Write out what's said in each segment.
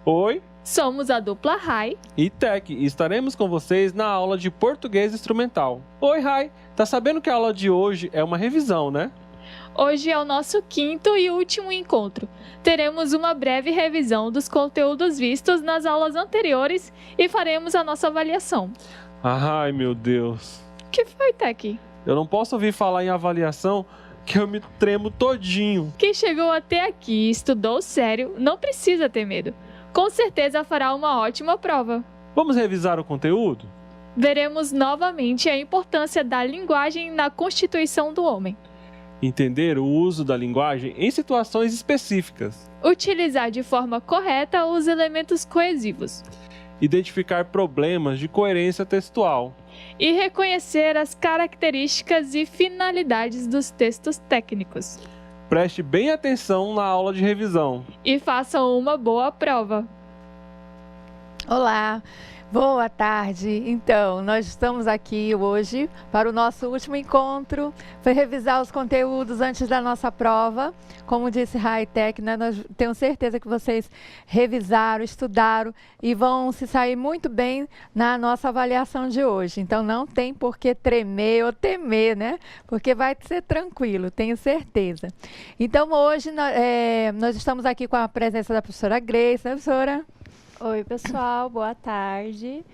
Oi, Somos a dupla Rai. e Tech, e estaremos com vocês na aula de português instrumental. Oi, Rai, tá sabendo que a aula de hoje é uma revisão, né? Hoje é o nosso quinto e último encontro. Teremos uma breve revisão dos conteúdos vistos nas aulas anteriores e faremos a nossa avaliação. Ai, meu Deus. O que foi, Tech? Eu não posso ouvir falar em avaliação que eu me tremo todinho. Quem chegou até aqui e estudou sério não precisa ter medo. Com certeza fará uma ótima prova. Vamos revisar o conteúdo? Veremos novamente a importância da linguagem na constituição do homem. Entender o uso da linguagem em situações específicas. Utilizar de forma correta os elementos coesivos. Identificar problemas de coerência textual. E reconhecer as características e finalidades dos textos técnicos. Preste bem atenção na aula de revisão. E façam uma boa prova. Olá, boa tarde. Então, nós estamos aqui hoje para o nosso último encontro. Foi revisar os conteúdos antes da nossa prova. Como disse Hightech, né, nós temos certeza que vocês revisaram, estudaram e vão se sair muito bem na nossa avaliação de hoje. Então, não tem por que tremer ou temer, né? Porque vai ser tranquilo, tenho certeza. Então, hoje nós estamos aqui com a presença da professora Grace, né, professora? Oi, pessoal, boa tarde.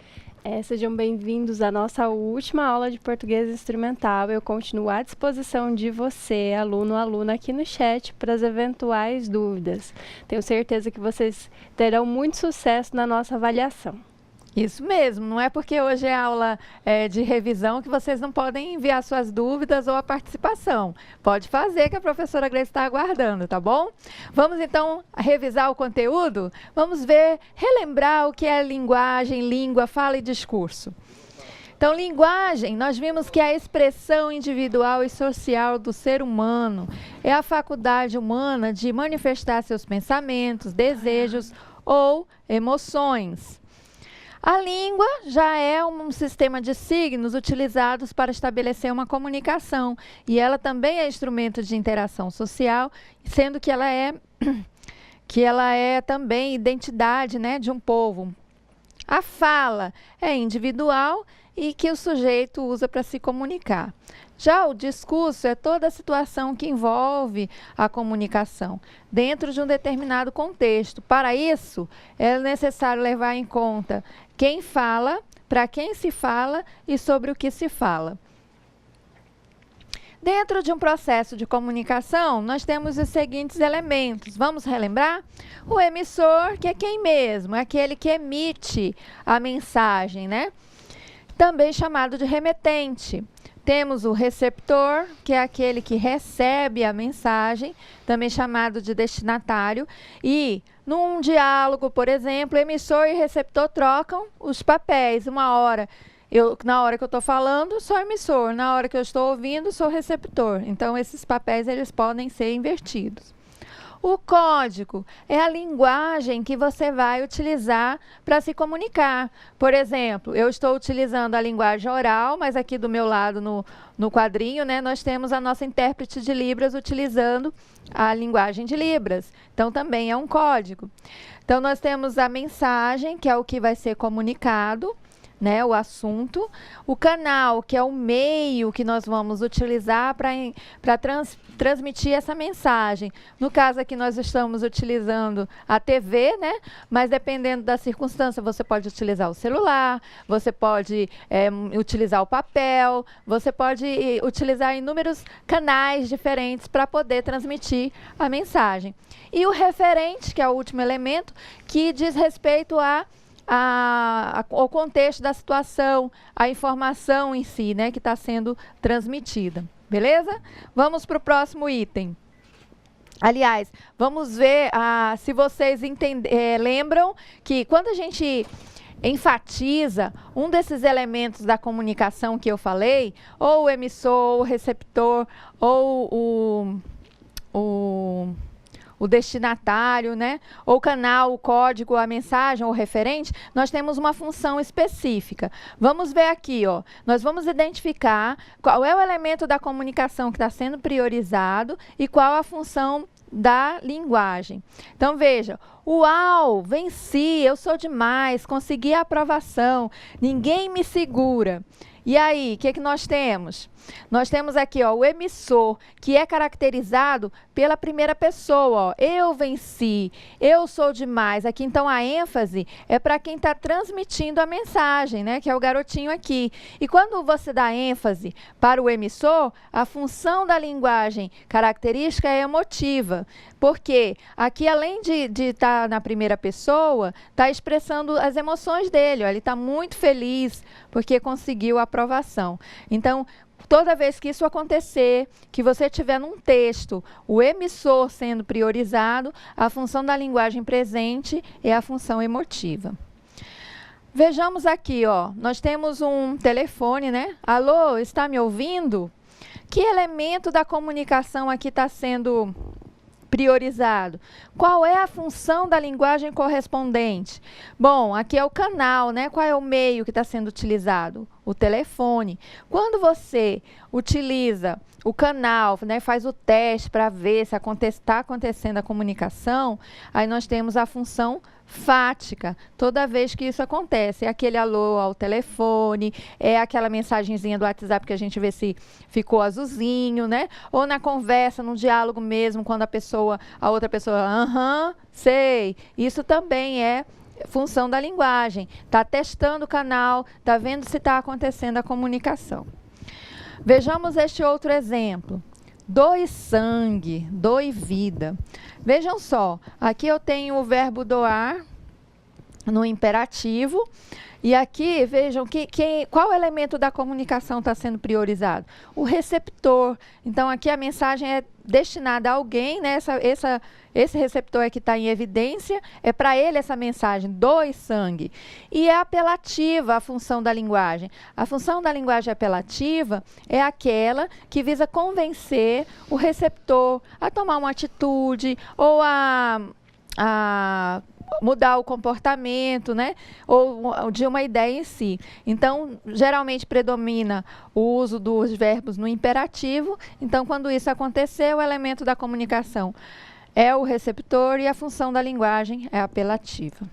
Sejam bem-vindos à nossa última aula de português instrumental. Eu continuo à disposição de você, aluno ou aluna, aqui no chat para as eventuais dúvidas. Tenho certeza que vocês terão muito sucesso na nossa avaliação. Isso mesmo, não é porque hoje é aula de revisão que vocês não podem enviar suas dúvidas ou a participação. Pode fazer que a professora Grace está aguardando, tá bom? Vamos então revisar o conteúdo? Vamos relembrar o que é linguagem, língua, fala e discurso. Então, linguagem, nós vimos que é a expressão individual e social do ser humano. É a faculdade humana de manifestar seus pensamentos, desejos ou emoções. A língua já é um sistema de signos utilizados para estabelecer uma comunicação e ela também é instrumento de interação social, sendo que ela é também identidade, né, de um povo. A fala é individual e que o sujeito usa para se comunicar. Já o discurso é toda a situação que envolve a comunicação dentro de um determinado contexto. Para isso, é necessário levar em conta quem fala, para quem se fala e sobre o que se fala. Dentro de um processo de comunicação, nós temos os seguintes elementos. Vamos relembrar? O emissor, que é quem mesmo? É aquele que emite a mensagem, né? Também chamado de remetente. Temos o receptor, que é aquele que recebe a mensagem, também chamado de destinatário. E, num diálogo, por exemplo, emissor e receptor trocam os papéis. Na hora que eu estou falando, sou emissor. Na hora que eu estou ouvindo, sou receptor. Então, esses papéis eles podem ser invertidos. O código é a linguagem que você vai utilizar para se comunicar. Por exemplo, eu estou utilizando a linguagem oral, mas aqui do meu lado no quadrinho, né, nós temos a nossa intérprete de Libras utilizando a linguagem de Libras. Então, também é um código. Então, nós temos a mensagem, que é o que vai ser comunicado, né, o assunto, o canal, que é o meio que nós vamos utilizar para transmitir essa mensagem. No caso aqui nós estamos utilizando a TV, né, mas dependendo da circunstância, você pode utilizar o celular, você pode utilizar o papel, você pode utilizar inúmeros canais diferentes para poder transmitir a mensagem. E o referente, que é o último elemento, que diz respeito ao contexto da situação, a informação em si, né, que está sendo transmitida. Beleza? Vamos para o próximo item. Aliás, vamos ver se vocês lembram que quando a gente enfatiza um desses elementos da comunicação que eu falei, ou o emissor, ou o receptor, ou o destinatário, né? Ou canal, o código, a mensagem, ou referente, nós temos uma função específica. Vamos ver aqui, ó. Nós vamos identificar qual é o elemento da comunicação que está sendo priorizado e qual a função da linguagem. Então, veja, Uau, venci, eu sou demais, consegui a aprovação, ninguém me segura. E aí, o que nós temos? Nós temos aqui, ó, o emissor, que é caracterizado pela primeira pessoa. Ó, eu venci, eu sou demais. Aqui, então, a ênfase é para quem está transmitindo a mensagem, né? Que é o garotinho aqui. E quando você dá ênfase para o emissor, a função da linguagem característica é emotiva. Porque aqui, além de estar na primeira pessoa, está expressando as emoções dele. Ó, ele está muito feliz porque conseguiu a aprovação. Então, toda vez que isso acontecer, que você tiver num texto o emissor sendo priorizado, a função da linguagem presente é a função emotiva. Vejamos aqui, ó, nós temos um telefone, né? Alô, está me ouvindo? Que elemento da comunicação aqui está sendo priorizado? Qual é a função da linguagem correspondente? Bom, aqui é o canal, né? Qual é o meio que está sendo utilizado? O telefone. Quando você utiliza o canal, né, faz o teste para ver se está acontecendo a comunicação, aí nós temos a função fática. Toda vez que isso acontece, é aquele alô ao telefone, é aquela mensagenzinha do WhatsApp que a gente vê se ficou azulzinho, né? Ou na conversa, no diálogo mesmo, quando a outra pessoa, aham, sei. Isso também é função da linguagem. Está testando o canal, está vendo se está acontecendo a comunicação. Vejamos este outro exemplo. Doe sangue, doe vida. Vejam só, aqui eu tenho o verbo doar no imperativo. E aqui, vejam, qual elemento da comunicação está sendo priorizado? O receptor. Então, aqui a mensagem é destinada a alguém, né? Esse receptor é que está em evidência, é para ele essa mensagem, doe sangue. E é apelativa a função da linguagem. A função da linguagem apelativa é aquela que visa convencer o receptor a tomar uma atitude ou a mudar o comportamento, né? Ou de uma ideia em si. Então, geralmente predomina o uso dos verbos no imperativo. Então, quando isso acontecer, o elemento da comunicação é o receptor e a função da linguagem é apelativa.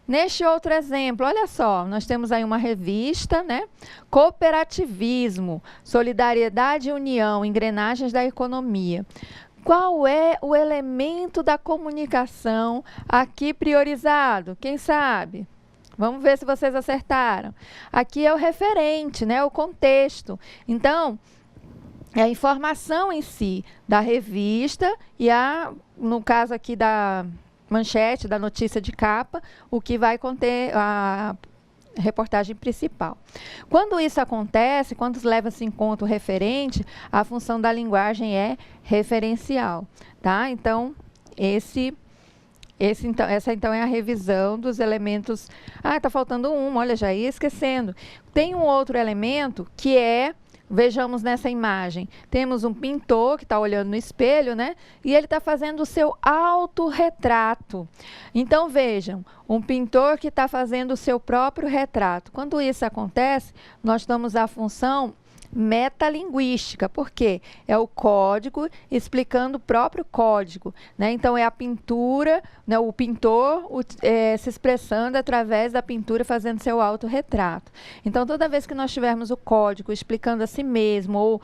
Neste outro exemplo, olha só, nós temos aí uma revista, né? Cooperativismo, solidariedade e união, engrenagens da economia. Qual é o elemento da comunicação aqui priorizado? Quem sabe? Vamos ver se vocês acertaram. Aqui é o referente, né? O contexto. Então, é a informação em si da revista e no caso aqui da manchete, da notícia de capa, o que vai conter a reportagem principal. Quando isso acontece, quando leva-se em conta o referente, a função da linguagem é referencial, tá? Então, essa então é a revisão dos elementos. Ah, está faltando um, olha, já ia esquecendo. Tem um outro elemento que é, vejamos nessa imagem, temos um pintor que está olhando no espelho, né? E ele está fazendo o seu autorretrato. Então, vejam, um pintor que está fazendo o seu próprio retrato. Quando isso acontece, nós damos a função metalinguística. Por quê? É o código explicando o próprio código, né? Então, é a pintura, né? O pintor se expressando através da pintura, fazendo seu autorretrato. Então, toda vez que nós tivermos o código explicando a si mesmo ou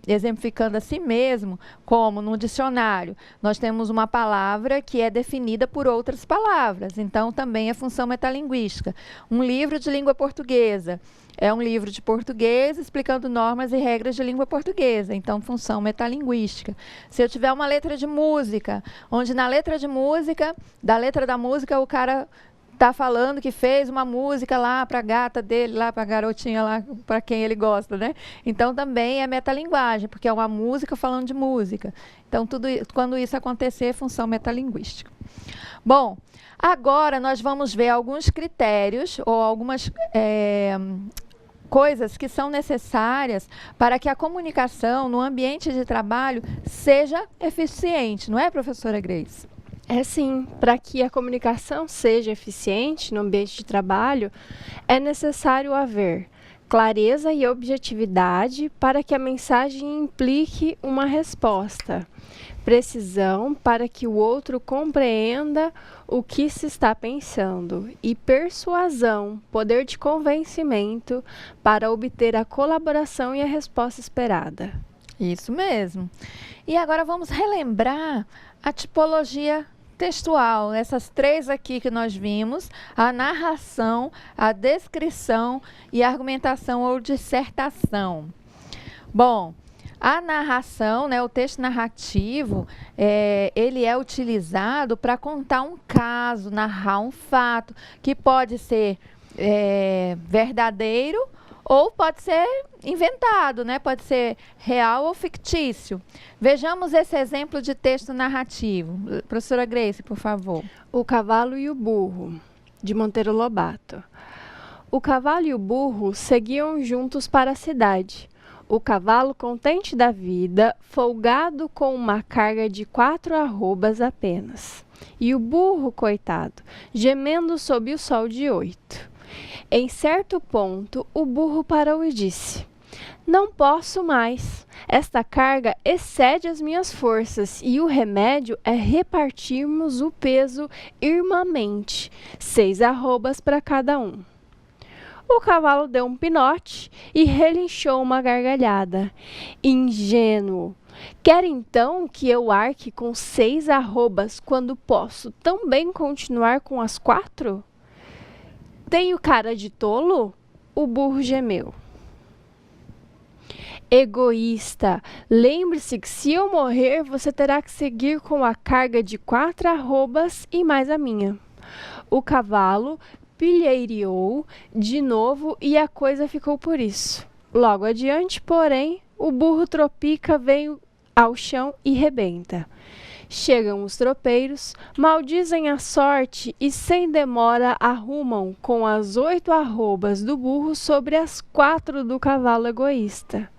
exemplificando a si mesmo, como no dicionário, nós temos uma palavra que é definida por outras palavras. Então, também é função metalinguística. Um livro de língua portuguesa é um livro de português explicando normas e regras de língua portuguesa. Então, função metalinguística. Se eu tiver uma letra de música, onde na letra de música, da letra da música, o cara está falando que fez uma música lá para a gata dele, lá para a garotinha, lá para quem ele gosta, né? Então, também é metalinguagem, porque é uma música falando de música. Então, quando isso acontecer, é função metalinguística. Bom, agora nós vamos ver alguns critérios ou algumas coisas que são necessárias para que a comunicação no ambiente de trabalho seja eficiente, não é, professora Grace? É sim, para que a comunicação seja eficiente no ambiente de trabalho, é necessário haver clareza e objetividade para que a mensagem implique uma resposta. Precisão para que o outro compreenda o que se está pensando. E persuasão, poder de convencimento para obter a colaboração e a resposta esperada. Isso mesmo. E agora vamos relembrar a tipologia textual. Essas três aqui que nós vimos: a narração, a descrição e a argumentação ou dissertação. Bom, a narração, né, o texto narrativo, ele é utilizado para contar um caso, narrar um fato, que pode ser verdadeiro ou pode ser inventado, né? Pode ser real ou fictício. Vejamos esse exemplo de texto narrativo. Professora Grace, por favor. O Cavalo e o Burro, de Monteiro Lobato. O cavalo e o burro seguiam juntos para a cidade. O cavalo, contente da vida, folgado com uma carga de 4 arrobas apenas. E o burro, coitado, gemendo sob o sol de 8. Em certo ponto, o burro parou e disse: não posso mais. Esta carga excede as minhas forças e o remédio é repartirmos o peso irmamente, 6 arrobas para cada um. O cavalo deu um pinote e relinchou uma gargalhada. Ingênuo! Quer então que eu arque com 6 arrobas quando posso também continuar com as 4? Tenho cara de tolo? O burro gemeu. Egoísta, lembre-se que se eu morrer, você terá que seguir com a carga de 4 arrobas e mais a minha. O cavalo pilheireou de novo e a coisa ficou por isso. Logo adiante, porém, o burro tropica, veio ao chão e rebenta. Chegam os tropeiros, maldizem a sorte e sem demora arrumam com as 8 arrobas do burro sobre as 4 do cavalo egoísta.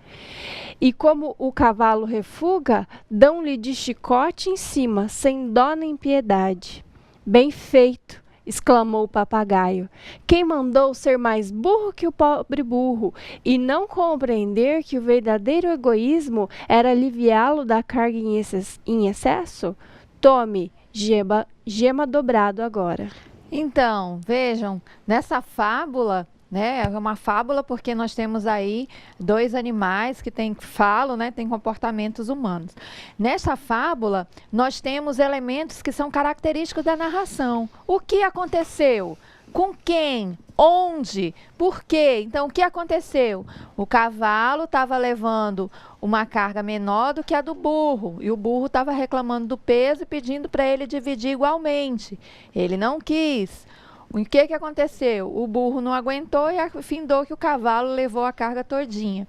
E como o cavalo refuga, dão-lhe de chicote em cima, sem dó nem piedade. Bem feito! Exclamou o papagaio. Quem mandou ser mais burro que o pobre burro e não compreender que o verdadeiro egoísmo era aliviá-lo da carga em excesso? Tome, gema dobrado agora. Então, vejam, nessa fábula, né, é uma fábula porque nós temos aí 2 animais que falam, né, têm comportamentos humanos. Nessa fábula, nós temos elementos que são característicos da narração. O que aconteceu? Com quem? Onde? Por quê? Então, o que aconteceu? O cavalo estava levando uma carga menor do que a do burro, e o burro estava reclamando do peso e pedindo para ele dividir igualmente. Ele não quis. O que aconteceu? O burro não aguentou e findou que o cavalo levou a carga todinha.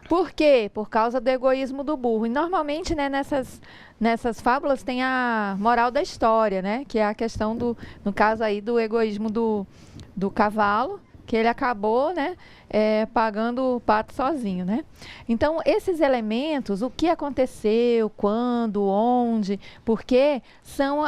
Por quê? Por causa do egoísmo do burro. E normalmente, né, nessas fábulas tem a moral da história, né? Que é a questão no caso aí, do egoísmo do cavalo, que ele acabou, né, pagando o pato sozinho, né? Então, esses elementos, o que aconteceu, quando, onde, por quê, são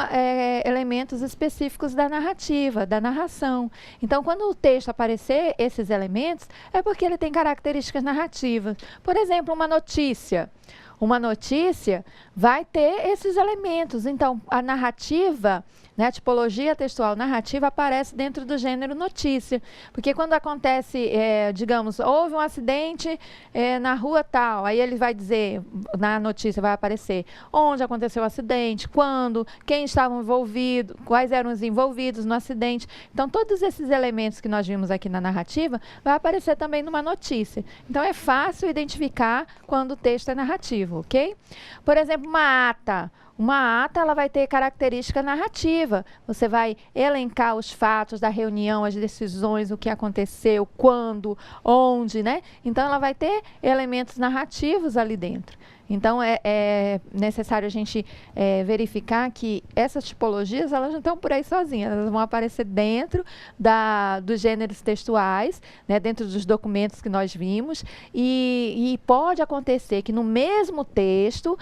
elementos específicos da narrativa, da narração. Então, quando o texto aparecer esses elementos, é porque ele tem características narrativas. Por exemplo, uma notícia. Uma notícia vai ter esses elementos. Então, a narrativa, né, a tipologia textual narrativa aparece dentro do gênero notícia. Porque quando acontece, digamos, houve um acidente na rua tal, aí ele vai dizer, na notícia vai aparecer onde aconteceu o acidente, quando, quem estava envolvido, quais eram os envolvidos no acidente. Então, todos esses elementos que nós vimos aqui na narrativa vai aparecer também numa notícia. Então, é fácil identificar quando o texto é narrativo, ok? Por exemplo, uma ata. Uma ata, ela vai ter característica narrativa. Você vai elencar os fatos da reunião, as decisões, o que aconteceu, quando, onde, né? Então, ela vai ter elementos narrativos ali dentro. Então, é necessário a gente verificar que essas tipologias, elas não estão por aí sozinhas, elas vão aparecer dentro dos gêneros textuais, né, dentro dos documentos que nós vimos, e pode acontecer que no mesmo texto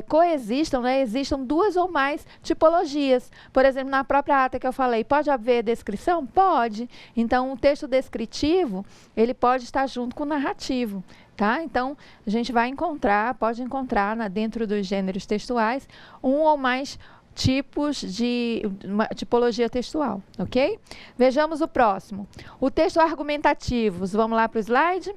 coexistam, né, existam duas ou mais tipologias. Por exemplo, na própria ata que eu falei, pode haver descrição? Pode. Então, o texto descritivo, ele pode estar junto com o narrativo. Tá? Então, a gente pode encontrar dentro dos gêneros textuais um ou mais tipos de tipologia textual, ok? Vejamos o próximo. O texto argumentativo. Vamos lá para o slide?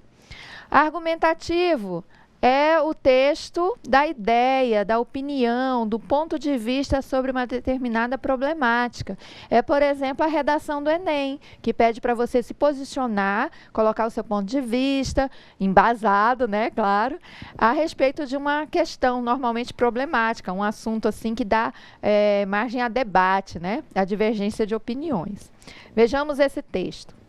Argumentativo é o texto da ideia, da opinião, do ponto de vista sobre uma determinada problemática. É, por exemplo, a redação do Enem, que pede para você se posicionar, colocar o seu ponto de vista, embasado, né, claro, a respeito de uma questão normalmente problemática, um assunto assim que dá margem a debate, né, a divergência de opiniões. Vejamos esse texto.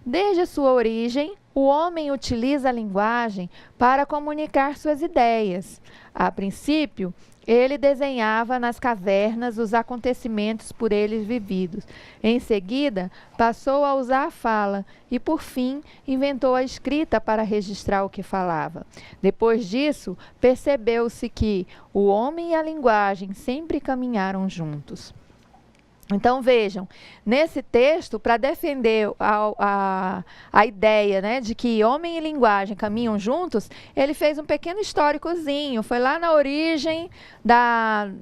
Desde sua origem, o homem utiliza a linguagem para comunicar suas ideias. A princípio, ele desenhava nas cavernas os acontecimentos por eles vividos. Em seguida, passou a usar a fala e, por fim, inventou a escrita para registrar o que falava. Depois disso, percebeu-se que o homem e a linguagem sempre caminharam juntos. Então, vejam, nesse texto, para defender a ideia, né, de que homem e linguagem caminham juntos, ele fez um pequeno históricozinho, foi lá na origem da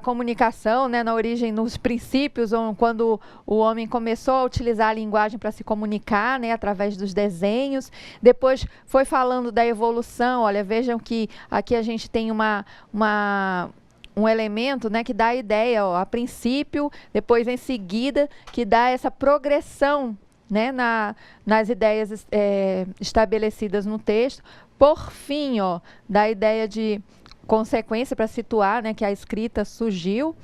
comunicação, né, na origem, nos princípios, quando o homem começou a utilizar a linguagem para se comunicar, né, através dos desenhos. Depois foi falando da evolução. Olha, vejam que aqui a gente tem um elemento, né, que dá a ideia, a princípio, depois em seguida, que dá essa progressão, né, nas ideias estabelecidas no texto. Por fim, dá a ideia de consequência para situar, né, que a escrita surgiu.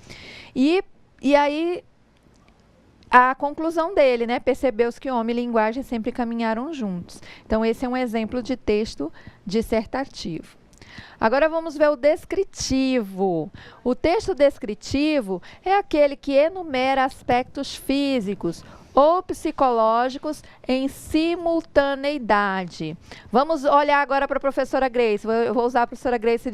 E aí, a conclusão dele, né, percebeu-se que homem e linguagem sempre caminharam juntos. Então, esse é um exemplo de texto dissertativo. Agora vamos ver o descritivo. O texto descritivo é aquele que enumera aspectos físicos ou psicológicos em simultaneidade. Vamos olhar agora para a professora Grace. Eu vou usar a professora Grace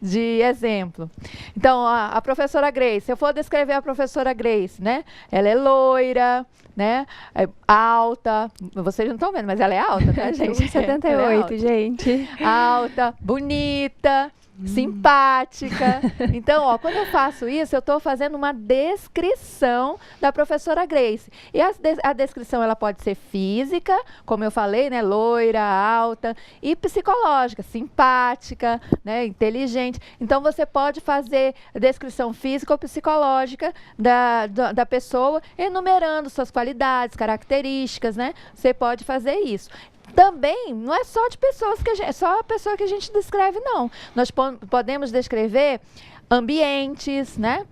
de exemplo. Então, a professora Grace, se eu for descrever a professora Grace, né? Ela é loira, né? É alta. Vocês não estão vendo, mas ela é alta, tá, gente? 1,78, gente. Alta, bonita, simpática. Então, quando eu faço isso, eu estou fazendo uma descrição da professora Grace. E a descrição, ela pode ser física, como eu falei, né, loira, alta, e psicológica, simpática, né, inteligente. Então, você pode fazer descrição física ou psicológica da pessoa, enumerando suas qualidades, características, né? Você pode fazer isso. Também não é só de pessoas só a pessoa que a gente descreve, não. Nós podemos descrever ambientes, né?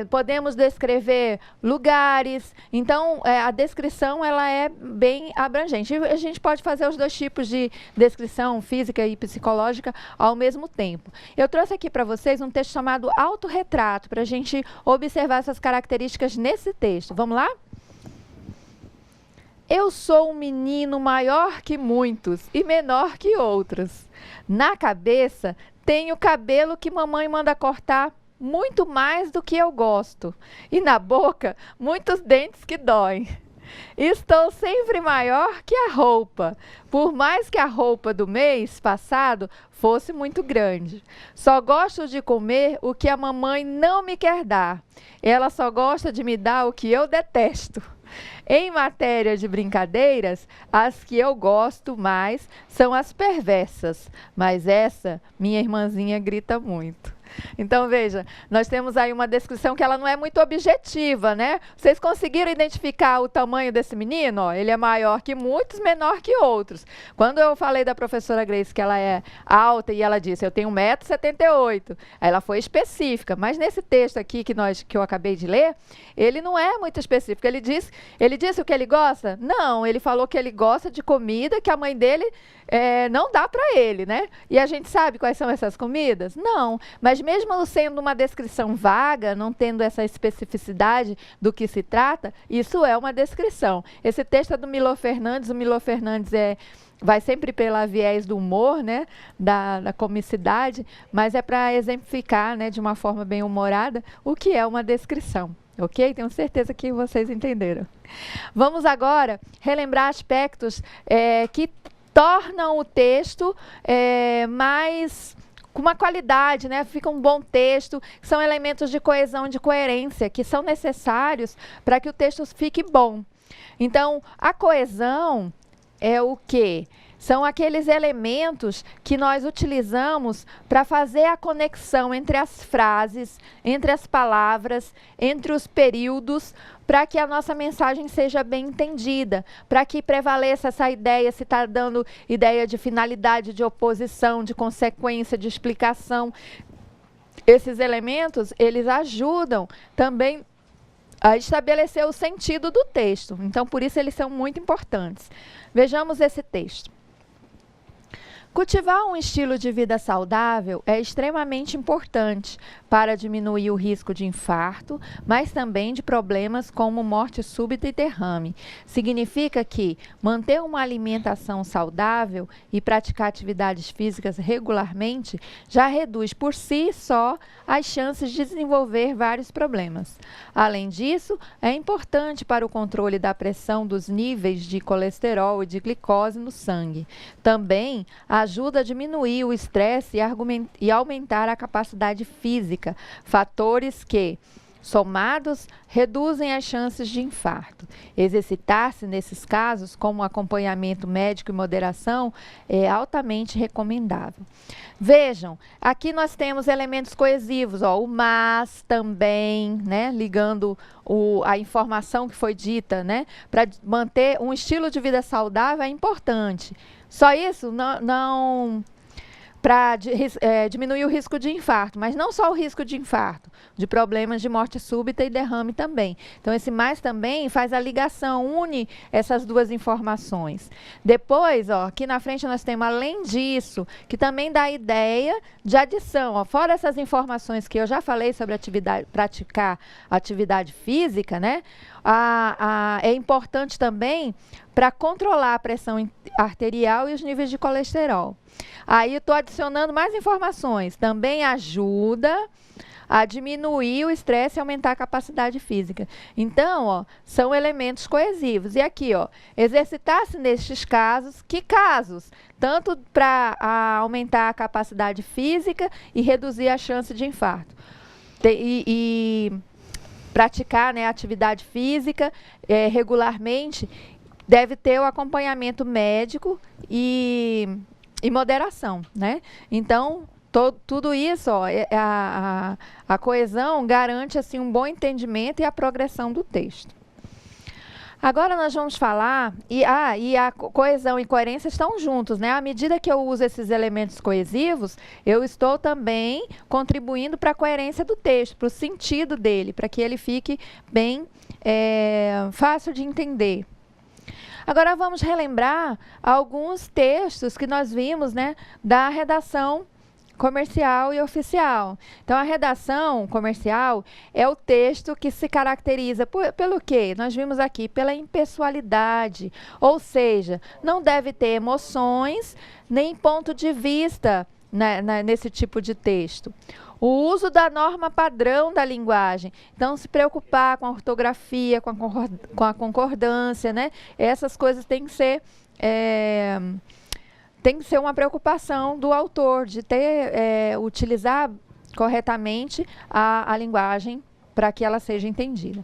Podemos descrever lugares. Então, a descrição, ela é bem abrangente. A gente pode fazer os dois tipos de descrição, física e psicológica, ao mesmo tempo. Eu trouxe aqui para vocês um texto chamado Autorretrato, para a gente observar essas características nesse texto. Vamos lá? Eu sou um menino maior que muitos e menor que outros. Na cabeça, tenho cabelo que mamãe manda cortar muito mais do que eu gosto. E na boca, muitos dentes que doem. Estou sempre maior que a roupa, por mais que a roupa do mês passado fosse muito grande. Só gosto de comer o que a mamãe não me quer dar. Ela só gosta de me dar o que eu detesto. Em matéria de brincadeiras, as que eu gosto mais são as perversas, mas essa minha irmãzinha grita muito. Então, veja, nós temos aí uma descrição que ela não é muito objetiva, né? Vocês conseguiram identificar o tamanho desse menino? Ó, ele é maior que muitos, menor que outros. Quando eu falei da professora Grace que ela é alta e ela disse, eu tenho 1,78 m, ela foi específica, mas nesse texto aqui que eu acabei de ler, ele não é muito específico. Ele disse o que ele gosta? Não, ele falou que ele gosta de comida que a mãe dele não dá para ele, né? E a gente sabe quais são essas comidas? Não, mas mesmo sendo uma descrição vaga, não tendo essa especificidade do que se trata, isso é uma descrição. Esse texto é do Milor Fernandes, o Milor Fernandes vai sempre pela viés do humor, né, da comicidade, mas é para exemplificar, né, de uma forma bem humorada, o que é uma descrição. Ok? Tenho certeza que vocês entenderam. Vamos agora relembrar aspectos que tornam o texto mais com uma qualidade, né? Fica um bom texto, são elementos de coesão e de coerência que são necessários para que o texto fique bom. Então, a coesão é o quê? São aqueles elementos que nós utilizamos para fazer a conexão entre as frases, entre as palavras, entre os períodos, para que a nossa mensagem seja bem entendida, para que prevaleça essa ideia, se está dando ideia de finalidade, de oposição, de consequência, de explicação. Esses elementos, eles ajudam também a estabelecer o sentido do texto. Então, por isso, eles são muito importantes. Vejamos esse texto. Cultivar um estilo de vida saudável é extremamente importante para diminuir o risco de infarto, mas também de problemas como morte súbita e derrame. Significa que manter uma alimentação saudável e praticar atividades físicas regularmente já reduz por si só as chances de desenvolver vários problemas. Além disso, é importante para o controle da pressão dos níveis de colesterol e de glicose no sangue. Também ajuda a diminuir o estresse e aumentar a capacidade física, fatores que, somados, reduzem as chances de infarto. Exercitar-se nesses casos, como acompanhamento médico e moderação, é altamente recomendável. Vejam, aqui nós temos elementos coesivos, ó, o mas também, né, ligando a informação que foi dita, né, para manter um estilo de vida saudável é importante. Só isso não para diminuir o risco de infarto, mas não só o risco de infarto, de problemas de morte súbita e derrame também. Então, esse mais também faz a ligação, une essas duas informações. Depois, ó, aqui na frente nós temos, além disso, que também dá a ideia de adição. Ó, fora essas informações que eu já falei sobre praticar atividade física, né? É importante também para controlar a pressão arterial e os níveis de colesterol. Aí eu estou adicionando mais informações. Também ajuda a diminuir o estresse e aumentar a capacidade física. Então, ó, são elementos coesivos. E aqui, ó, exercitar-se nestes casos. Que casos? Tanto para aumentar a capacidade física e reduzir a chance de infarto. Praticar, né, atividade física regularmente deve ter o acompanhamento médico e moderação, né? Então, tudo isso, ó, a coesão garante assim, um bom entendimento e a progressão do texto. Agora nós vamos falar, e a coesão e coerência estão juntos, né? À medida que eu uso esses elementos coesivos, eu estou também contribuindo para a coerência do texto, para o sentido dele, para que ele fique bem fácil de entender. Agora vamos relembrar alguns textos que nós vimos, né, da redação comercial e oficial. Então, a redação comercial é o texto que se caracteriza pelo quê? Nós vimos aqui, pela impessoalidade, ou seja, não deve ter emoções nem ponto de vista nesse tipo de texto. O uso da norma padrão da linguagem. Então, se preocupar com a ortografia, com a concordância, né? Essas coisas têm que ser... tem que ser uma preocupação do autor, de utilizar corretamente a linguagem para que ela seja entendida.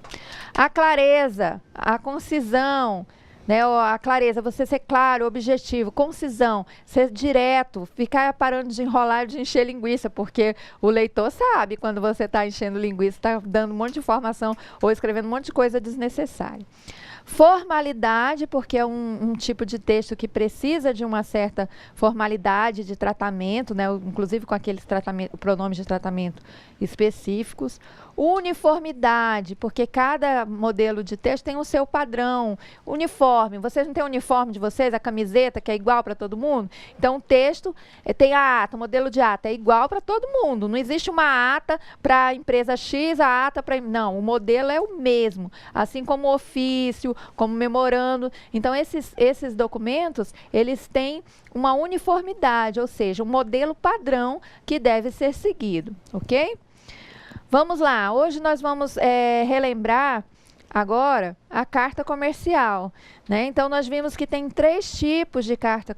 A clareza, a concisão, né? A clareza, você ser claro, objetivo, concisão, ser direto, ficar parando de enrolar, de encher linguiça, porque o leitor sabe quando você está enchendo linguiça, está dando um monte de informação ou escrevendo um monte de coisa desnecessária. Formalidade, porque é um tipo de texto que precisa de uma certa formalidade de tratamento, né? Inclusive com aqueles pronomes de tratamento específicos. Uniformidade, porque cada modelo de texto tem o seu padrão. Uniforme, vocês não têm o uniforme de vocês, a camiseta que é igual para todo mundo? Então o texto tem a ata, o modelo de ata é igual para todo mundo. Não existe uma ata para a empresa X, a ata para... Não, o modelo é o mesmo. Assim como o ofício, como memorando. Então esses documentos, eles têm uma uniformidade, ou seja, um modelo padrão que deve ser seguido, ok? Vamos lá, hoje nós vamos relembrar agora a carta comercial, né? Então nós vimos que tem 3 tipos de carta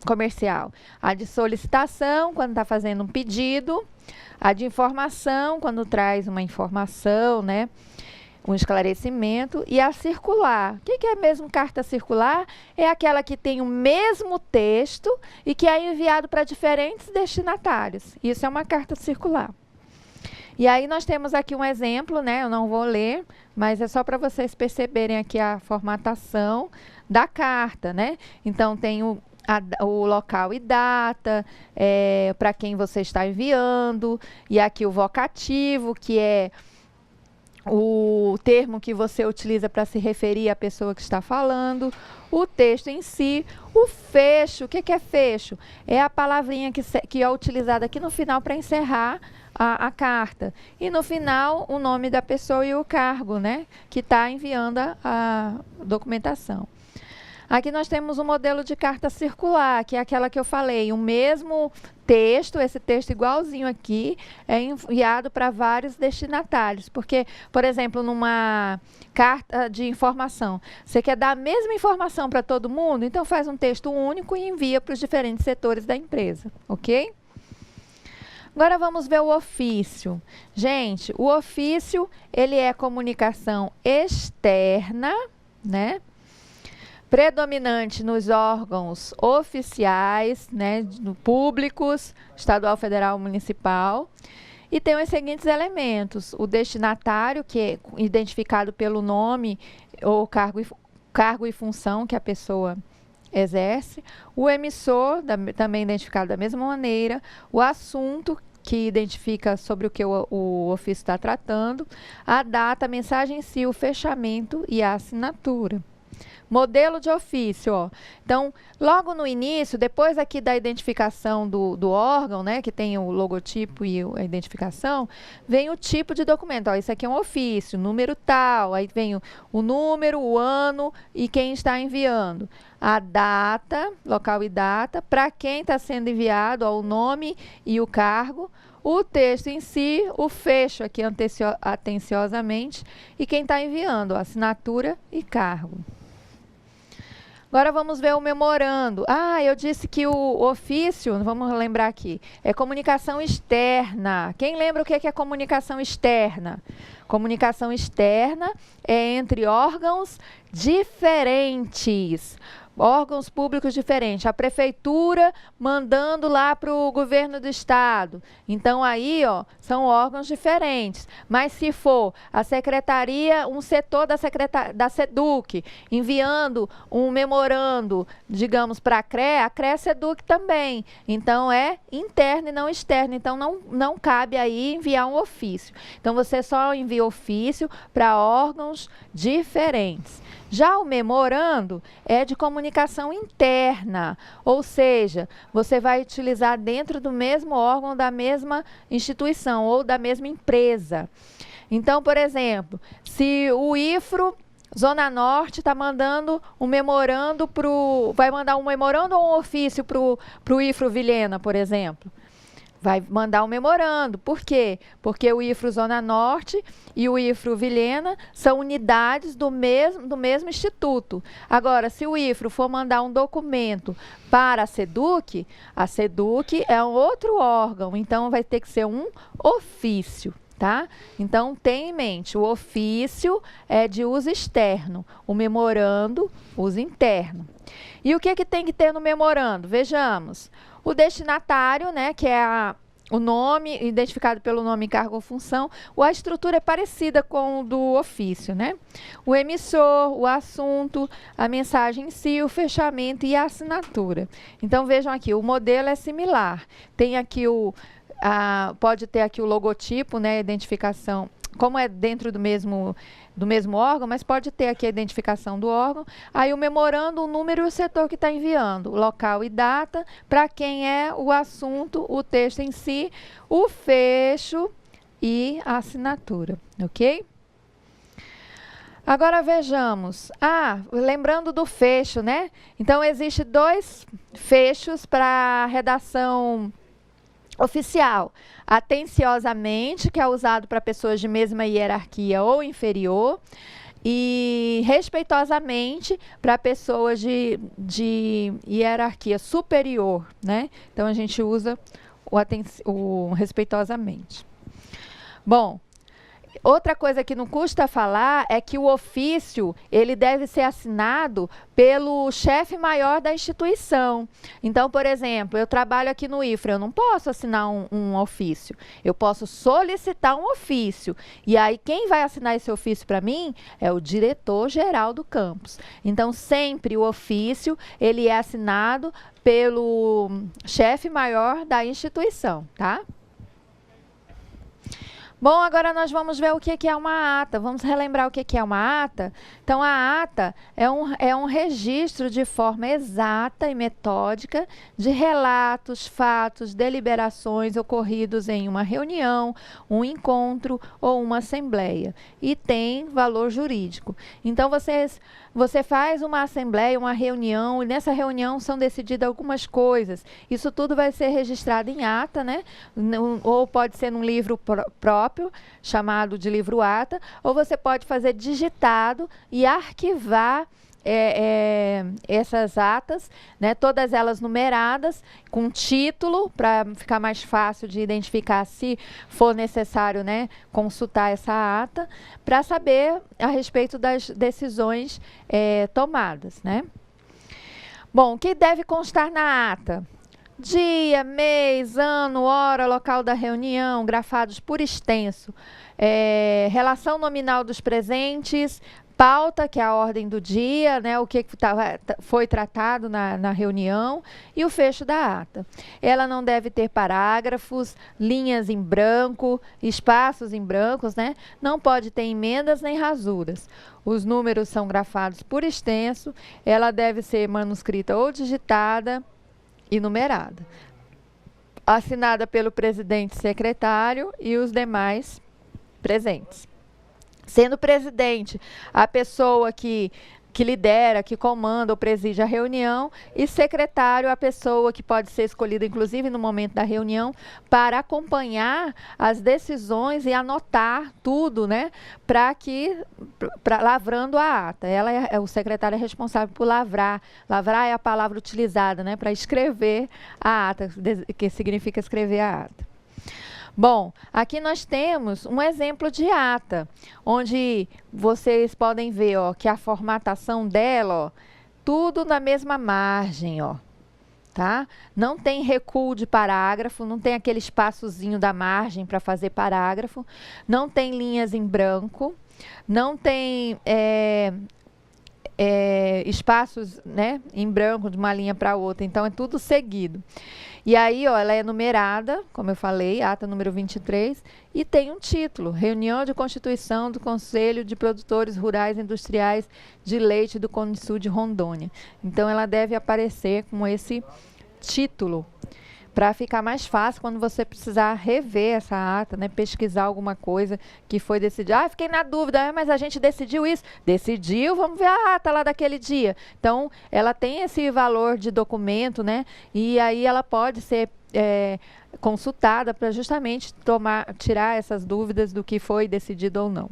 comercial. A de solicitação, quando está fazendo um pedido, a de informação, quando traz uma informação, né? Um esclarecimento, e a circular. O que é mesmo carta circular? É aquela que tem o mesmo texto e que é enviado para diferentes destinatários. Isso é uma carta circular. E aí nós temos aqui um exemplo, né? Eu não vou ler, mas é só para vocês perceberem aqui a formatação da carta, né? Então tem o local e data, para quem você está enviando, e aqui o vocativo, que é o termo que você utiliza para se referir à pessoa que está falando, o texto em si, o fecho. O que é fecho? É a palavrinha que é utilizada aqui no final para encerrar a carta. E no final, o nome da pessoa e o cargo, né, que está enviando a documentação. Aqui nós temos um modelo de carta circular, que é aquela que eu falei, o mesmo texto, esse texto igualzinho aqui, é enviado para vários destinatários. Porque, por exemplo, numa carta de informação, você quer dar a mesma informação para todo mundo, então faz um texto único e envia para os diferentes setores da empresa, ok? Agora vamos ver o ofício. Gente, o ofício, ele é comunicação externa, né? Predominante nos órgãos oficiais, né, públicos, estadual, federal, municipal. E tem os seguintes elementos: o destinatário, que é identificado pelo nome ou cargo e função que a pessoa exerce, o emissor, também identificado da mesma maneira, o assunto, que identifica sobre o que o ofício está tratando, a data, a mensagem em si, o fechamento e a assinatura. Modelo de ofício, ó. Então, logo no início, depois aqui da identificação do órgão, né, que tem o logotipo e a identificação, vem o tipo de documento. Ó, isso aqui é um ofício, número tal, aí vem o número, o ano e quem está enviando. A data, local e data, para quem está sendo enviado, ó, o nome e o cargo, o texto em si, o fecho aqui atenciosamente e quem está enviando, ó, assinatura e cargo. Agora vamos ver o memorando. Ah, eu disse que o ofício, vamos lembrar aqui, é comunicação externa. Quem lembra o que é comunicação externa? Comunicação externa é entre órgãos diferentes. Órgãos públicos diferentes, a prefeitura mandando lá para o governo do estado. Então, aí, ó, são órgãos diferentes. Mas se for a secretaria, um setor da SEDUC, enviando um memorando, digamos, para a CREA SEDUC também. Então, é interno e não externo. Então, não cabe aí enviar um ofício. Então, você só envia ofício para órgãos diferentes. Já o memorando é de comunicação interna, ou seja, você vai utilizar dentro do mesmo órgão da mesma instituição ou da mesma empresa. Então, por exemplo, se o IFRO Zona Norte está mandando um memorando vai mandar um memorando ou um ofício para o IFRO Vilhena, por exemplo. Vai mandar um memorando. Por quê? Porque o IFRO Zona Norte e o IFRO Vilhena são unidades do mesmo instituto. Agora, se o IFRO for mandar um documento para a SEDUC é um outro órgão, então vai ter que ser um ofício, tá? Então, tenha em mente, o ofício é de uso externo, o memorando, uso interno. E o que tem que ter no memorando? Vejamos, o destinatário, né, que é o nome, identificado pelo nome, cargo ou função, a estrutura é parecida com o do ofício, né? O emissor, o assunto, a mensagem em si, o fechamento e a assinatura. Então, vejam aqui, o modelo é similar. Tem aqui pode ter aqui o logotipo, né, a identificação, como é dentro do mesmo órgão, mas pode ter aqui a identificação do órgão. Aí o memorando, o número e o setor que está enviando, local e data, para quem é o assunto, o texto em si, o fecho e a assinatura, ok? Agora vejamos, lembrando do fecho, né? Então, existe 2 fechos para redação oficial: atenciosamente, que é usado para pessoas de mesma hierarquia ou inferior, e respeitosamente para pessoas de hierarquia superior, né? Então, a gente usa o respeitosamente. Bom, outra coisa que não custa falar é que o ofício, ele deve ser assinado pelo chefe maior da instituição. Então, por exemplo, eu trabalho aqui no IFRA, eu não posso assinar um ofício. Eu posso solicitar um ofício. E aí, quem vai assinar esse ofício para mim é o diretor-geral do campus. Então, sempre o ofício, ele é assinado pelo chefe maior da instituição, tá? Bom, agora nós vamos ver o que é uma ata. Vamos relembrar o que é uma ata? Então, a ata é um registro de forma exata e metódica de relatos, fatos, deliberações ocorridos em uma reunião, um encontro ou uma assembleia. E tem valor jurídico. Então, você faz uma assembleia, uma reunião, e nessa reunião são decididas algumas coisas. Isso tudo vai ser registrado em ata, né? Ou pode ser num livro próprio, chamado de livro ata, ou você pode fazer digitado e arquivar essas atas, né, todas elas numeradas, com título, para ficar mais fácil de identificar se for necessário, né, consultar essa ata, para saber a respeito das decisões tomadas, né? Bom, o que deve constar na ata? Dia, mês, ano, hora, local da reunião, grafados por extenso, relação nominal dos presentes, pauta, que é a ordem do dia, né, o que foi tratado na reunião, e o fecho da ata. Ela não deve ter parágrafos, linhas em branco, espaços em brancos, né? Não pode ter emendas nem rasuras. Os números são grafados por extenso, ela deve ser manuscrita ou digitada e numerada. Assinada pelo presidente e secretário e os demais presentes. Sendo presidente a pessoa que lidera, que comanda ou preside a reunião, e secretário a pessoa que pode ser escolhida, inclusive no momento da reunião, para acompanhar as decisões e anotar tudo, né, lavrando a ata. O secretário é responsável por lavrar. Lavrar é a palavra utilizada, né, para escrever a ata, que significa escrever a ata. Bom, aqui nós temos um exemplo de ata, onde vocês podem ver, ó, que a formatação dela, ó, tudo na mesma margem, ó, tá? Não tem recuo de parágrafo, não tem aquele espaçozinho da margem para fazer parágrafo, não tem linhas em branco, não tem espaços, né, em branco de uma linha para outra, então é tudo seguido. E aí, ó, ela é numerada, como eu falei, ata número 23, e tem um título: Reunião de Constituição do Conselho de Produtores Rurais e Industriais de Leite do Cone Sul de Rondônia. Então, ela deve aparecer com esse título, para ficar mais fácil quando você precisar rever essa ata, né, pesquisar alguma coisa que foi decidida. Fiquei na dúvida, mas a gente decidiu isso. Decidiu, vamos ver a ata lá daquele dia. Então, ela tem esse valor de documento, né, e aí ela pode ser consultada para justamente tirar essas dúvidas do que foi decidido ou não.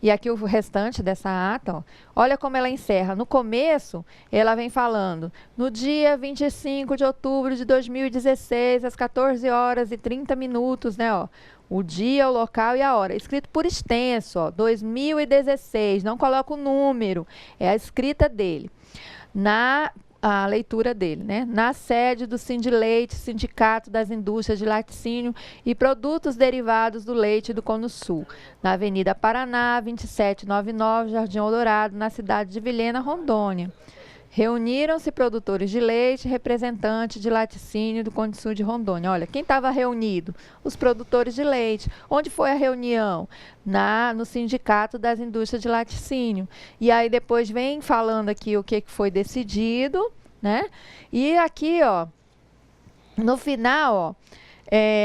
E aqui o restante dessa ata, ó, olha como ela encerra. No começo, ela vem falando, no dia 25 de outubro de 2016, às 14 horas e 30 minutos, né, ó. O dia, o local e a hora. Escrito por extenso, ó, 2016, não coloca o número, é a escrita dele. A leitura dele, né? Na sede do Sindileite, Sindicato das Indústrias de Laticínio e Produtos Derivados do Leite do Cone Sul, na Avenida Paraná, 2799, Jardim Eldorado, na cidade de Vilhena, Rondônia. Reuniram-se produtores de leite, representantes de laticínio do Cone Sul de Rondônia. Olha, quem estava reunido? Os produtores de leite. Onde foi a reunião? No Sindicato das Indústrias de Laticínio. E aí depois vem falando aqui o que foi decidido, né? E aqui, ó, no final, ó,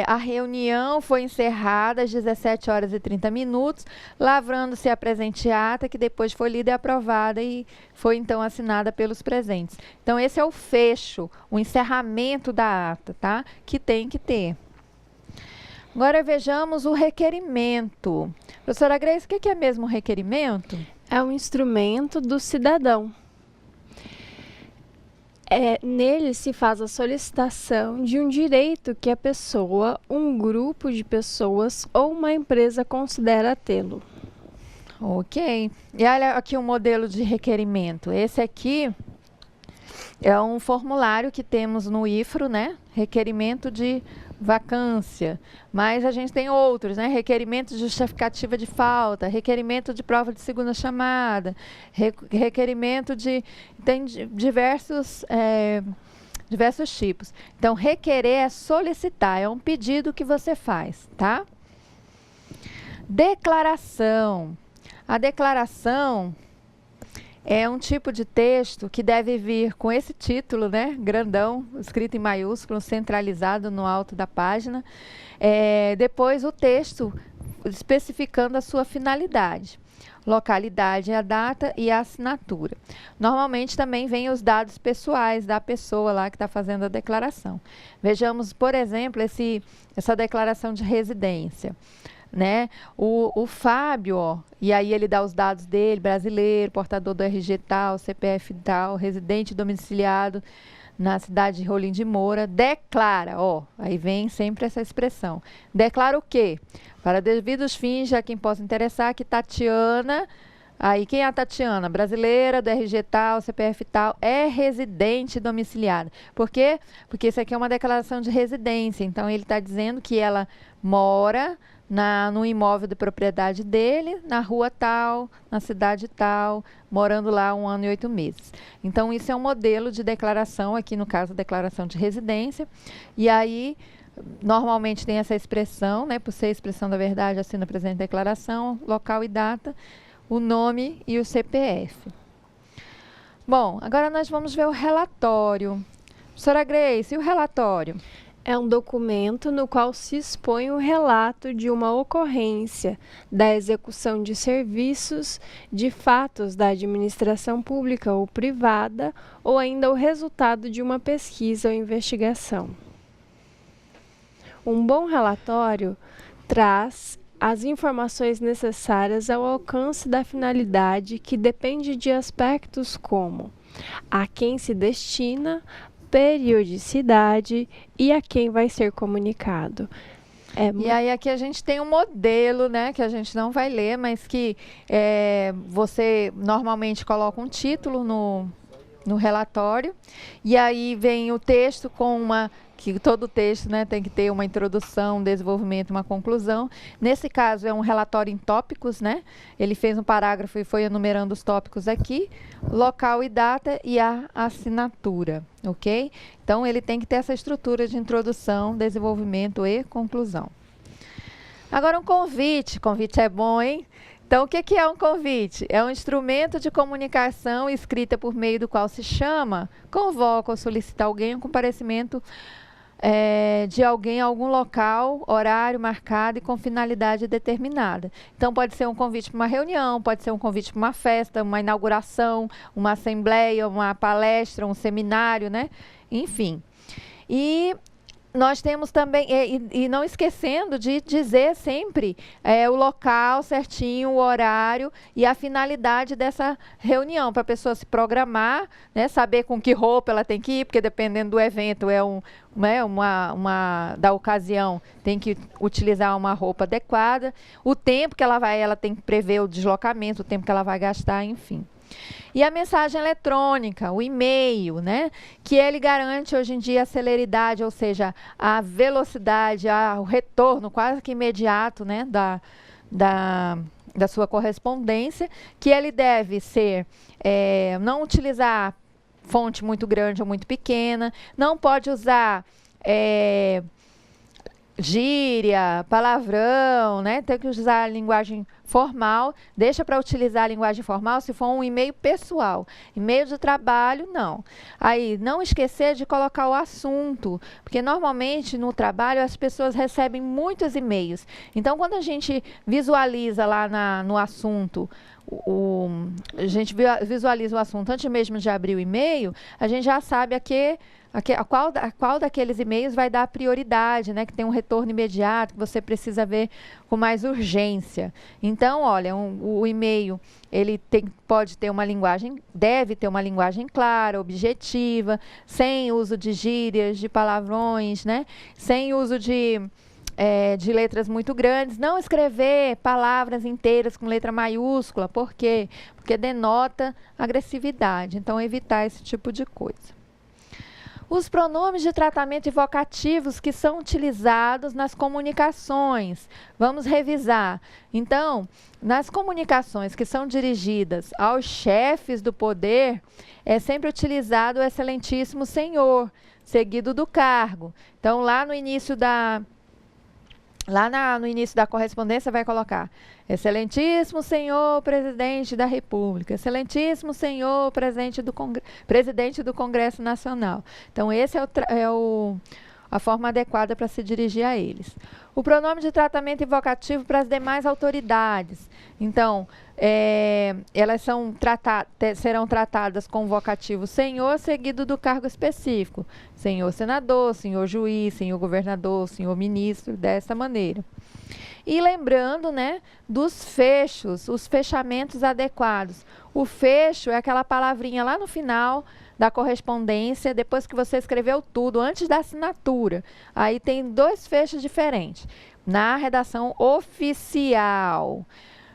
a reunião foi encerrada às 17 horas e 30 minutos, lavrando-se a presente ata, que depois foi lida e aprovada e foi então assinada pelos presentes. Então, esse é o fecho, o encerramento da ata, tá? Que tem que ter. Agora vejamos o requerimento. Professora Grace, o que é mesmo o requerimento? É um instrumento do cidadão. Nele se faz a solicitação de um direito que a pessoa, um grupo de pessoas ou uma empresa considera tê-lo. Ok. E olha aqui um modelo de requerimento. Esse aqui é um formulário que temos no IFRO, né? Requerimento de vacância. Mas a gente tem outros, né? Requerimento de justificativa de falta, requerimento de prova de segunda chamada, requerimento de... Tem diversos tipos. Então, requerer é solicitar, é um pedido que você faz, tá? Declaração. A declaração é um tipo de texto que deve vir com esse título, né, grandão, escrito em maiúsculo, centralizado no alto da página. Depois o texto especificando a sua finalidade, localidade, a data e a assinatura. Normalmente também vem os dados pessoais da pessoa lá que está fazendo a declaração. Vejamos, por exemplo, essa declaração de residência. Né? O Fábio, ó, e aí ele dá os dados dele, brasileiro, portador do RG tal, CPF tal, residente domiciliado na cidade de Rolim de Moura, declara, ó, aí vem sempre essa expressão, declara o quê? Para devidos fins, a quem possa interessar, que Tatiana, aí quem é a Tatiana? Brasileira, do RG tal, CPF tal, é residente domiciliada. Por quê? Porque isso aqui é uma declaração de residência, então ele está dizendo que ela mora no imóvel de propriedade dele, na rua tal, na cidade tal, morando lá 1 ano e 8 meses. Então, isso é um modelo de declaração, aqui no caso, declaração de residência. E aí, normalmente tem essa expressão, né, por ser expressão da verdade, assina a presente declaração, local e data, o nome e o CPF. Bom, agora nós vamos ver o relatório. Professora Grace, e o relatório? É um documento no qual se expõe o relato de uma ocorrência, da execução de serviços, de fatos da administração pública ou privada, ou ainda o resultado de uma pesquisa ou investigação. Um bom relatório traz as informações necessárias ao alcance da finalidade, que depende de aspectos como a quem se destina, periodicidade e a quem vai ser comunicado. E aí aqui a gente tem um modelo, né, que a gente não vai ler, mas que você normalmente coloca um título no relatório, e aí vem o texto que todo texto, né, tem que ter uma introdução, um desenvolvimento, uma conclusão. Nesse caso é um relatório em tópicos, né? Ele fez um parágrafo e foi enumerando os tópicos aqui, local e data e a assinatura, ok? Então ele tem que ter essa estrutura de introdução, desenvolvimento e conclusão. Agora um convite é bom, hein? Então, o que é um convite? É um instrumento de comunicação escrita por meio do qual se chama, convoca ou solicita alguém um comparecimento de alguém a algum local, horário marcado e com finalidade determinada. Então, pode ser um convite para uma reunião, pode ser um convite para uma festa, uma inauguração, uma assembleia, uma palestra, um seminário, né? Enfim. E nós temos também, e não esquecendo de dizer sempre o local certinho, o horário e a finalidade dessa reunião, para a pessoa se programar, né, saber com que roupa ela tem que ir, porque dependendo do evento, da ocasião, tem que utilizar uma roupa adequada, o tempo que ela tem que prever o deslocamento, o tempo que ela vai gastar, enfim. E a mensagem eletrônica, o e-mail, né? Que ele garante hoje em dia a celeridade, ou seja, a velocidade, o retorno quase que imediato, né? Da sua correspondência, que ele deve ser, não utilizar fonte muito grande ou muito pequena, não pode usar gíria, palavrão, né? Tem que usar a linguagem formal, deixa para utilizar a linguagem formal se for um e-mail pessoal. E-mail de trabalho, não. Aí, não esquecer de colocar o assunto, porque normalmente no trabalho as pessoas recebem muitos e-mails. Então, quando a gente visualiza lá no assunto, a gente visualiza o assunto antes mesmo de abrir o e-mail, a gente já sabe qual daqueles e-mails vai dar prioridade, né? Que tem um retorno imediato, que você precisa ver com mais urgência. Então, olha, o e-mail, ele pode ter uma linguagem, deve ter uma linguagem clara, objetiva, sem uso de gírias, de palavrões, né? Sem uso de letras muito grandes, não escrever palavras inteiras com letra maiúscula. Por quê? Porque denota agressividade. Então, evitar esse tipo de coisa. Os pronomes de tratamento evocativos que são utilizados nas comunicações. Vamos revisar. Então, nas comunicações que são dirigidas aos chefes do poder, é sempre utilizado o excelentíssimo senhor, seguido do cargo. Então, lá no início da correspondência vai colocar excelentíssimo senhor presidente da República, excelentíssimo senhor presidente do Congresso Nacional. Então, esse a forma adequada para se dirigir a eles. O pronome de tratamento invocativo para as demais autoridades. Então, elas serão tratadas com o vocativo senhor, seguido do cargo específico. Senhor senador, senhor juiz, senhor governador, senhor ministro, dessa maneira. E lembrando, né, dos fechos, os fechamentos adequados. O fecho é aquela palavrinha lá no final da correspondência, depois que você escreveu tudo, antes da assinatura. Aí tem 2 fechos diferentes. Na redação oficial,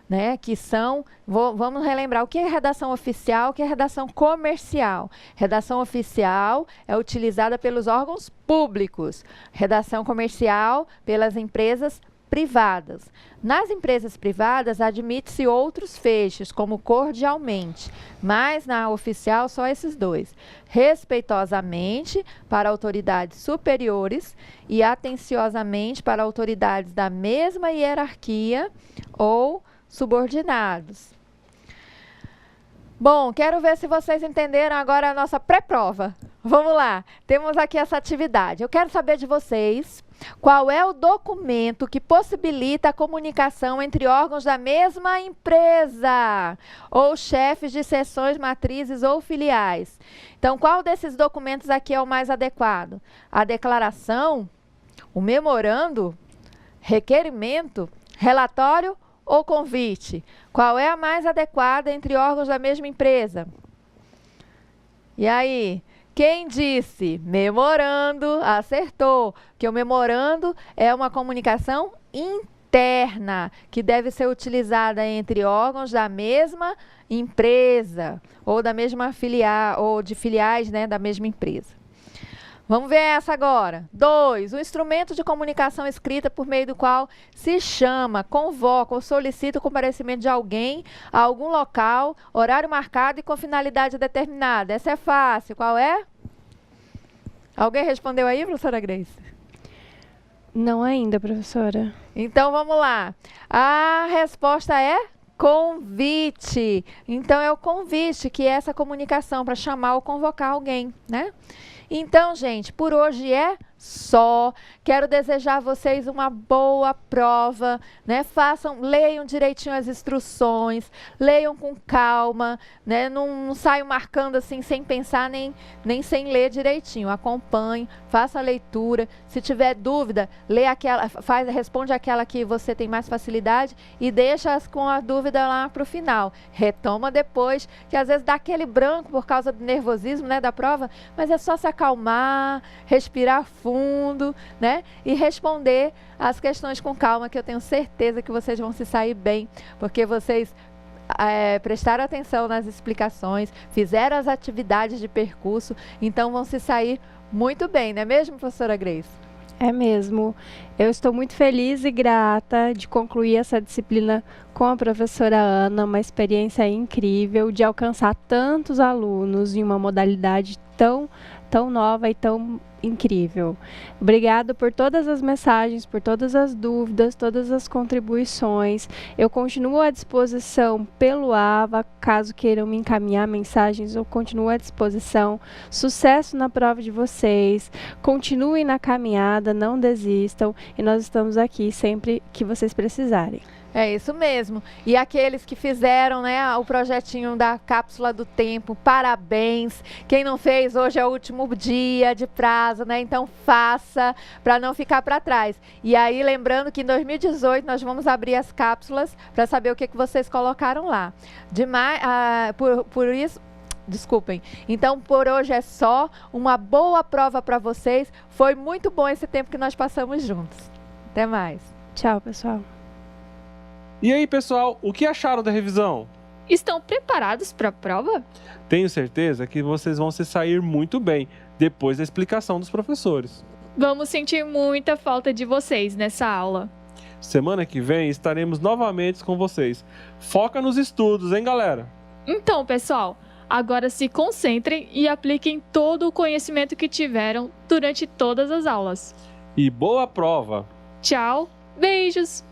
né, que são, vamos relembrar, o que é redação oficial, o que é redação comercial. Redação oficial é utilizada pelos órgãos públicos. Redação comercial pelas empresas privadas. Nas empresas privadas, admite-se outros fechos, como cordialmente, mas na oficial só esses 2. Respeitosamente para autoridades superiores e atenciosamente para autoridades da mesma hierarquia ou subordinados. Bom, quero ver se vocês entenderam agora a nossa pré-prova. Vamos lá, temos aqui essa atividade. Eu quero saber de vocês qual é o documento que possibilita a comunicação entre órgãos da mesma empresa ou chefes de seções, matrizes ou filiais. Então, qual desses documentos aqui é o mais adequado? A declaração, o memorando, requerimento, relatório ou convite? Qual é a mais adequada entre órgãos da mesma empresa? E aí? Quem disse memorando, acertou, que o memorando é uma comunicação interna, que deve ser utilizada entre órgãos da mesma empresa, ou da mesma filial, ou de filiais, né, da mesma empresa. Vamos ver essa agora. 2. O instrumento de comunicação escrita por meio do qual se chama, convoca ou solicita o comparecimento de alguém a algum local, horário marcado e com finalidade determinada. Essa é fácil. Qual é? Alguém respondeu aí, professora Grace? Não ainda, professora. Então, vamos lá. A resposta é convite. Então, é o convite que é essa comunicação para chamar ou convocar alguém, né? Então, gente, por hoje é só. Quero desejar a vocês uma boa prova, né? Leiam direitinho as instruções, leiam com calma, né? Não saiam marcando assim sem pensar nem sem ler direitinho. Acompanhe, faça a leitura. Se tiver dúvida, responde aquela que você tem mais facilidade e deixa com a dúvida lá para o final. Retoma depois, que às vezes dá aquele branco por causa do nervosismo, né, da prova, mas é só se acalmar, respirar fundo, né, e responder as questões com calma, que eu tenho certeza que vocês vão se sair bem, porque vocês prestaram atenção nas explicações, fizeram as atividades de percurso, então vão se sair muito bem, não é mesmo, professora Grace? É mesmo. Eu estou muito feliz e grata de concluir essa disciplina com a professora Ana, uma experiência incrível de alcançar tantos alunos em uma modalidade tão nova e tão incrível. Obrigada por todas as mensagens, por todas as dúvidas, todas as contribuições. Eu continuo à disposição pelo AVA, caso queiram me encaminhar mensagens, eu continuo à disposição. Sucesso na prova de vocês, continuem na caminhada, não desistam, e nós estamos aqui sempre que vocês precisarem. É isso mesmo. E aqueles que fizeram, né, o projetinho da cápsula do tempo, parabéns. Quem não fez, hoje é o último dia de prazo, né? Então faça para não ficar para trás. E aí, lembrando que em 2018 nós vamos abrir as cápsulas para saber o que vocês colocaram lá. Por isso, desculpem. Então, por hoje é só. Uma boa prova para vocês. Foi muito bom esse tempo que nós passamos juntos. Até mais. Tchau, pessoal. E aí, pessoal, o que acharam da revisão? Estão preparados para a prova? Tenho certeza que vocês vão se sair muito bem depois da explicação dos professores. Vamos sentir muita falta de vocês nessa aula. Semana que vem estaremos novamente com vocês. Foca nos estudos, hein, galera? Então, pessoal, agora se concentrem e apliquem todo o conhecimento que tiveram durante todas as aulas. E boa prova! Tchau, beijos!